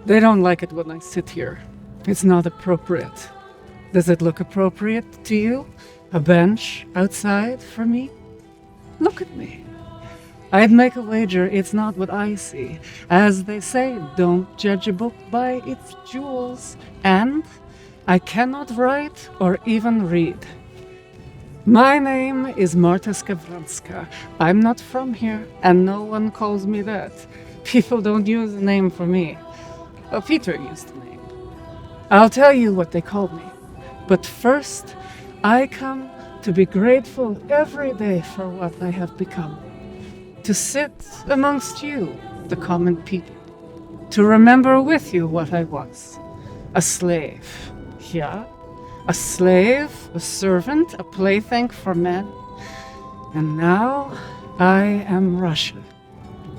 They don't like it when I sit here. It's not appropriate. Does it look appropriate to you? A bench outside for me? Look at me. I'd make a wager it's not what I see. As they say, don't judge a book by its jewels. And I cannot write or even read. My name is Marta. I'm not from here, and no one calls me that. People don't use a name for me. Oh, Peter used a name. I'll tell you what they call me. But first, I come to be grateful every day for what I have become. To sit amongst you, the common people. To remember with you what I was. A slave. Yeah? A slave, a servant, a plaything for men. And now I am Russia.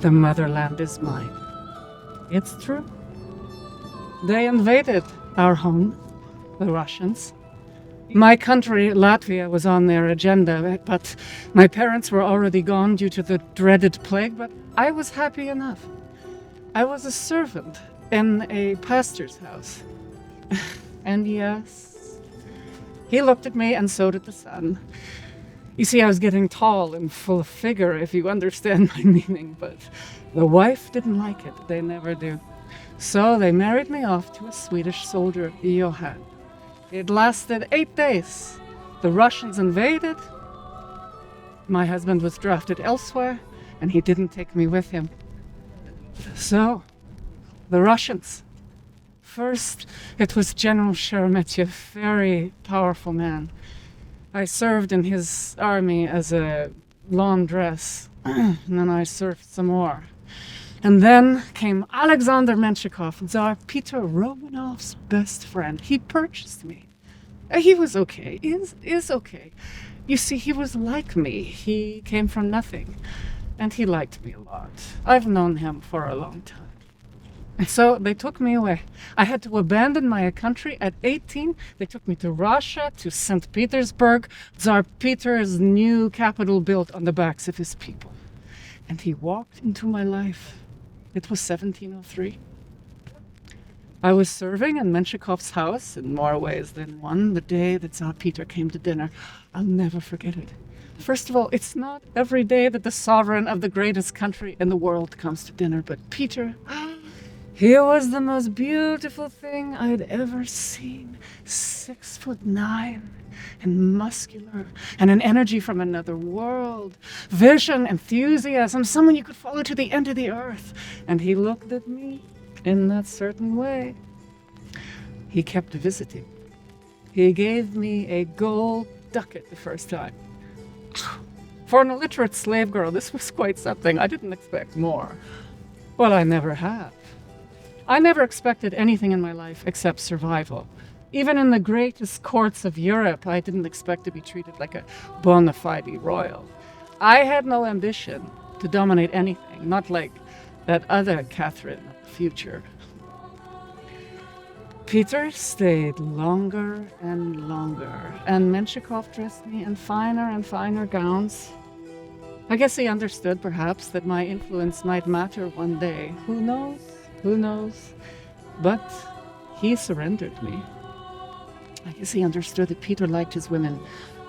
The motherland is mine. It's true. They invaded our home, the Russians. My country, Latvia, was on their agenda, but my parents were already gone due to the dreaded plague, but I was happy enough. I was a servant in a pastor's house. And yes, he looked at me, and so did the son. You see, I was getting tall and full of figure, if you understand my meaning, but the wife didn't like it. They never do. So they married me off to a Swedish soldier, Johan. It lasted 8 days. The Russians invaded. My husband was drafted elsewhere, and he didn't take me with him. So, the Russians. First, it was General Sheremetyev, very powerful man. I served in his army as a laundress, and then I served some more. And then came Alexander Menshikov, Tsar Peter Romanov's best friend. He purchased me. He was okay, is okay. You see, he was like me. He came from nothing, and he liked me a lot. I've known him for a long time. And so they took me away. I had to abandon my country at 18. They took me to Russia, to St. Petersburg, Tsar Peter's new capital built on the backs of his people. And he walked into my life. It was 1703. I was serving in Menshikov's house in more ways than one the day that Tsar Peter came to dinner. I'll never forget it. First of all, it's not every day that the sovereign of the greatest country in the world comes to dinner, but Peter, he was the most beautiful thing I'd ever seen. 6'9" and muscular, and an energy from another world. Vision, enthusiasm, someone you could follow to the end of the earth. And he looked at me in that certain way. He kept visiting. He gave me a gold ducat the first time. For an illiterate slave girl, this was quite something. I didn't expect more. Well, I never have. I never expected anything in my life except survival. Even in the greatest courts of Europe, I didn't expect to be treated like a bona fide royal. I had no ambition to dominate anything, not like that other Catherine of the future. Peter stayed longer and longer, and Menshikov dressed me in finer and finer gowns. I guess he understood, perhaps, that my influence might matter one day. Who knows? Who knows? But he surrendered me. I guess he understood that Peter liked his women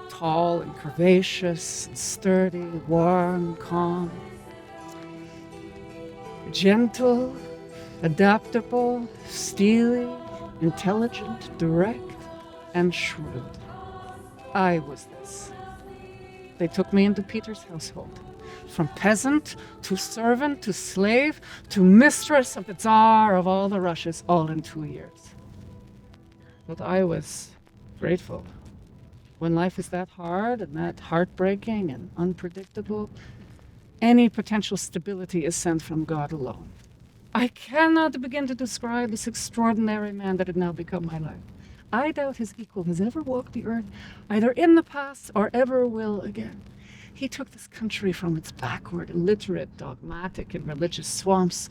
tall and curvaceous, and sturdy, warm, calm, gentle, adaptable, steely, intelligent, direct, and shrewd. I was this. They took me into Peter's household. From peasant to servant to slave to mistress of the Tsar of all the Russias, all in 2 years. But I was grateful. When life is that hard and that heartbreaking and unpredictable, any potential stability is sent from God alone. I cannot begin to describe this extraordinary man that had now become my life. I doubt his equal has ever walked the earth, either in the past or ever will again. He took this country from its backward, illiterate, dogmatic, and religious swamps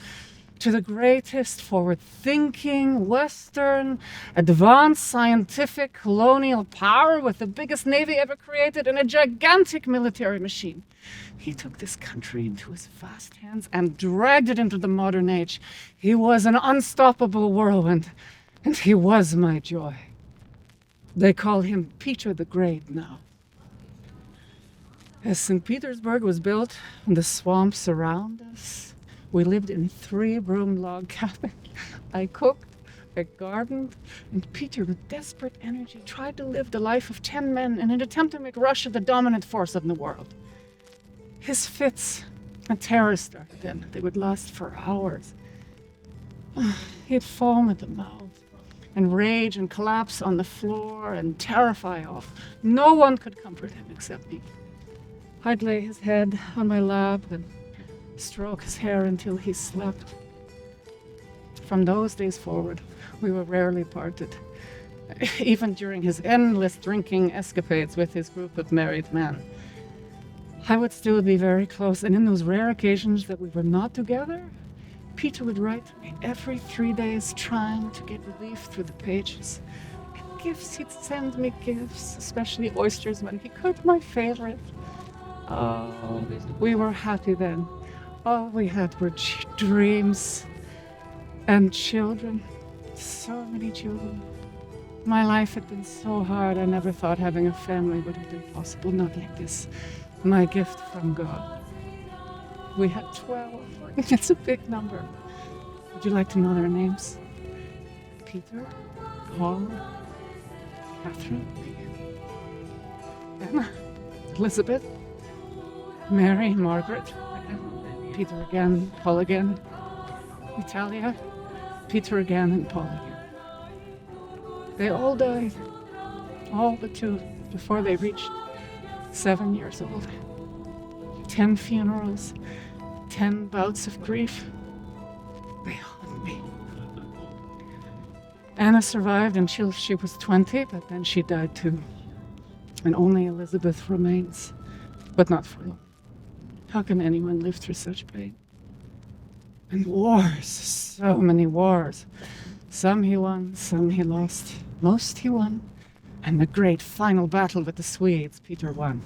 to the greatest forward-thinking, Western, advanced scientific colonial power with the biggest navy ever created and a gigantic military machine. He took this country into his vast hands and dragged it into the modern age. He was an unstoppable whirlwind, and he was my joy. They call him Peter the Great now. As St. Petersburg was built and the swamps around us, we lived in 3-room log cabin. I cooked, I gardened, and Peter, with desperate energy, tried to live the life of 10 men in an attempt to make Russia the dominant force in the world. His fits and terror started then. They would last for hours. He'd foam at the mouth and rage and collapse on the floor and terrify off. No one could comfort him except me. I'd lay his head on my lap and stroke his hair until he slept. From those days forward, we were rarely parted, even during his endless drinking escapades with his group of married men. I would still be very close, and in those rare occasions that we were not together, Peter would write to me every 3 days trying to get relief through the pages. And gifts, he'd send me gifts, especially oysters when he could, my favorite. Oh, we were happy then. All we had were dreams and children. So many children. My life had been so hard, I never thought having a family would have been possible, not like this. My gift from God. We had 12. It's a big number. Would you like to know their names? Peter, Paul, Catherine, Emma, Elizabeth, Mary, Margaret, Peter again, Paul again, Natalia, Peter again, and Paul again. They all died, all but 2, before they reached 7 years old. 10 funerals, 10 bouts of grief. They haunt me. Anna survived until she was 20, but then she died too. And only Elizabeth remains, but not for long. How can anyone live through such pain? And wars, so many wars. Some he won, some he lost. Most he won. And the great final battle with the Swedes, Peter won.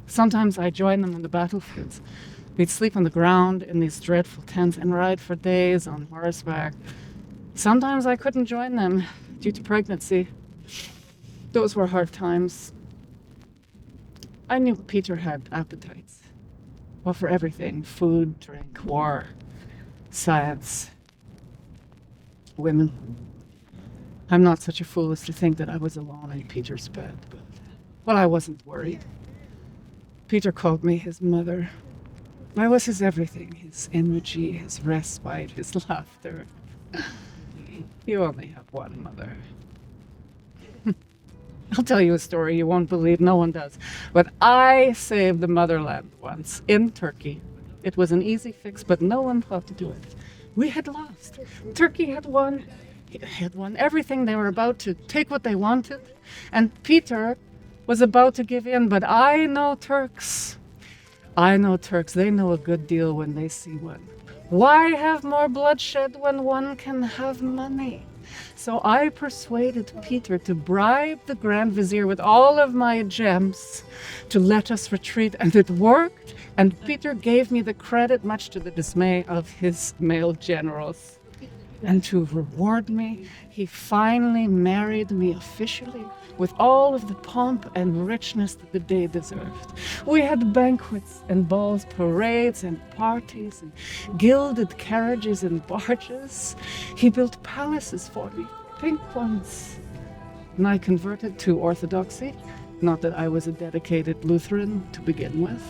Sometimes I joined them on the battlefields. We'd sleep on the ground in these dreadful tents and ride for days on horseback. Sometimes I couldn't join them due to pregnancy. Those were hard times. I knew Peter had appetites. Well, for everything. Food, drink, war, science, women. I'm not such a fool as to think that I was alone in Peter's bed, but, well, I wasn't worried. Peter called me his mother. I was his everything, his energy, his respite, his laughter. You only have one mother. I'll tell you a story you won't believe, no one does. But I saved the motherland once, in Turkey. It was an easy fix, but no one thought to do it. We had lost. Turkey had won. It had won everything. They were about to take what they wanted. And Peter was about to give in, but I know Turks. They know a good deal when they see one. Why have more bloodshed when one can have money? So I persuaded Peter to bribe the Grand Vizier with all of my gems to let us retreat, and it worked. And Peter gave me the credit, much to the dismay of his male generals. And to reward me, he finally married me officially with all of the pomp and richness that the day deserved. We had banquets and balls, parades and parties, and gilded carriages and barges. He built palaces for me, pink ones. And I converted to Orthodoxy, not that I was a dedicated Lutheran to begin with.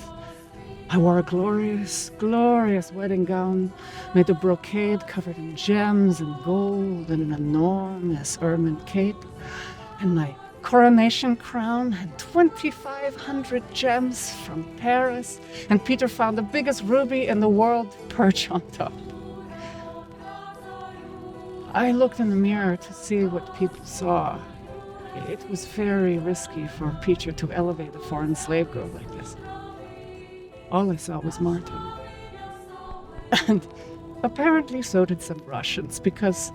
I wore a glorious, glorious wedding gown made of brocade covered in gems and gold and an enormous ermine cape. And my coronation crown had 2,500 gems from Paris. And Peter found the biggest ruby in the world perched on top. I looked in the mirror to see what people saw. It was very risky for Peter to elevate a foreign slave girl like this. All I saw was Marta. And Apparently so did some Russians, because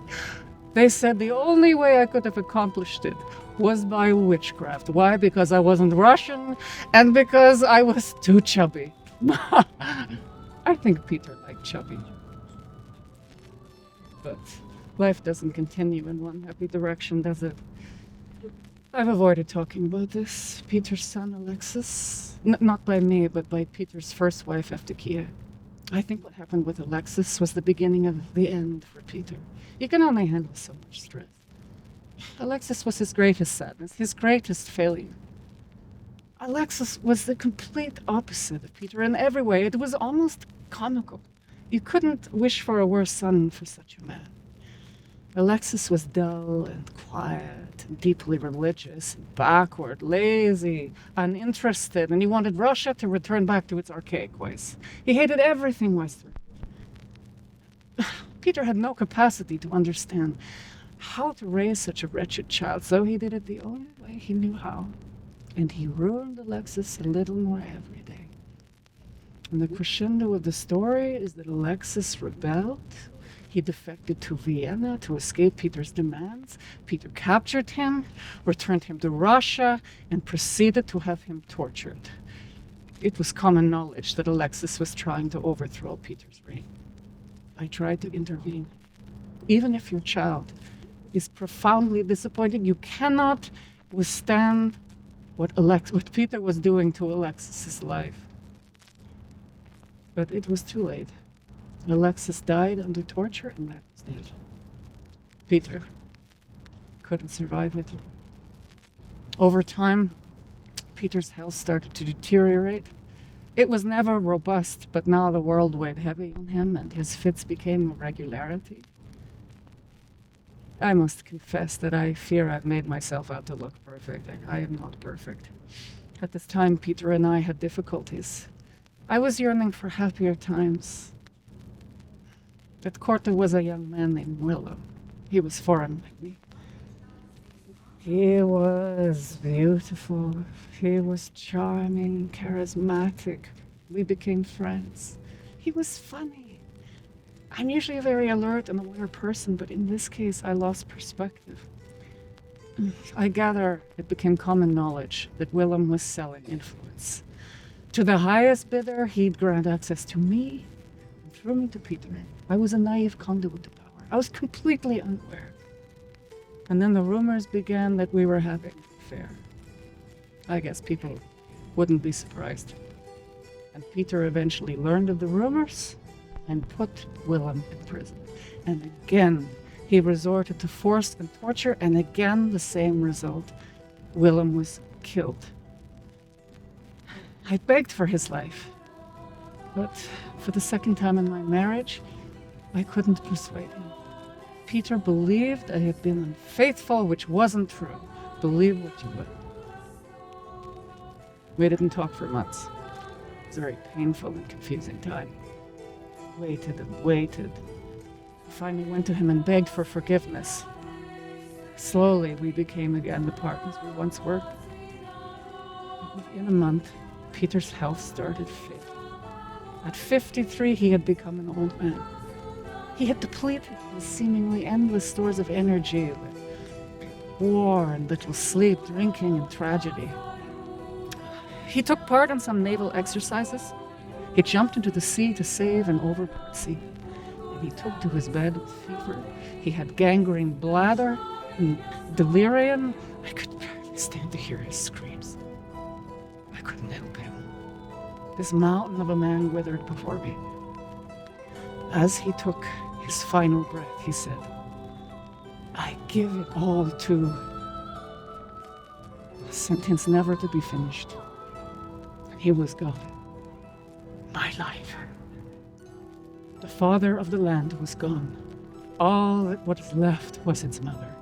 they said the only way I could have accomplished it was by witchcraft. Why? Because I wasn't Russian and because I was too chubby. I think Peter liked chubby. But life doesn't continue in one happy direction, does it? I've avoided talking about this. Peter's son, Alexis, not by me, but by Peter's first wife, Evdokia. I think what happened with Alexis was the beginning of the end for Peter. You can only handle so much stress. Alexis was his greatest sadness, his greatest failure. Alexis was the complete opposite of Peter in every way. It was almost comical. You couldn't wish for a worse son for such a man. Alexis was dull and quiet and deeply religious, and backward, lazy, uninterested, and he wanted Russia to return back to its archaic ways. He hated everything Western. Peter had no capacity to understand how to raise such a wretched child, so he did it the only way he knew how. And he ruined Alexis a little more every day. And the crescendo of the story is that Alexis rebelled. He defected to Vienna to escape Peter's demands. Peter captured him, returned him to Russia, and proceeded to have him tortured. It was common knowledge that Alexis was trying to overthrow Peter's reign. I tried to intervene. Even if your child is profoundly disappointed, you cannot withstand what Peter was doing to Alexis's life. But it was too late. Alexis died under torture, and that was it. Peter couldn't survive it. Over time, Peter's health started to deteriorate. It was never robust, but now the world weighed heavy on him, and his fits became a regularity. I must confess that I fear I've made myself out to look perfect. I am not perfect. At this time, Peter and I had difficulties. I was yearning for happier times. At court there was a young man named Willem. He was foreign like me. He was beautiful. He was charming, charismatic. We became friends. He was funny. I'm usually a very alert and aware person, but in this case I lost perspective. I gather it became common knowledge that Willem was selling influence. To the highest bidder, he'd grant access to me and through me to Peter. I was a naive conduit to power. I was completely unaware. And then the rumors began that we were having an affair. I guess people wouldn't be surprised. And Peter eventually learned of the rumors and put Willem in prison. And again, he resorted to force and torture, and again the same result. Willem was killed. I begged for his life, but for the second time in my marriage, I couldn't persuade him. Peter believed I had been unfaithful, which wasn't true. Believe what you would. We didn't talk for months. It was a very painful and confusing time. Waited and waited. I finally went to him and begged for forgiveness. Slowly, we became again the partners we once were. Within a month, Peter's health started failing. At 53, he had become an old man. He had depleted his seemingly endless stores of energy with war and little sleep, drinking, and tragedy. He took part in some naval exercises. He jumped into the sea to save an overpowered sea. And he took to his bed with fever. He had gangrene bladder and delirium. I could barely stand to hear his screams. I couldn't help him. This mountain of a man withered before me. As he took his final breath, he said, "I give it all to..." A sentence never to be finished. He was gone. My life. The father of the land was gone. All that was left was its mother.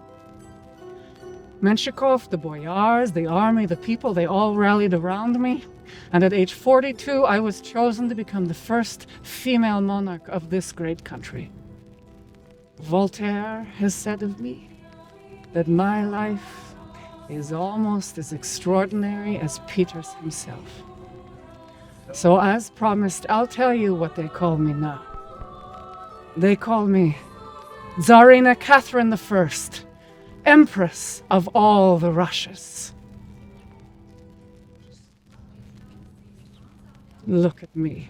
Menshikov, the boyars, the army, the people, they all rallied around me. And at age 42, I was chosen to become the first female monarch of this great country. Voltaire has said of me that my life is almost as extraordinary as Peter's himself. So as promised, I'll tell you what they call me now. They call me Tsarina Catherine I, Empress of all the Russias. Look at me.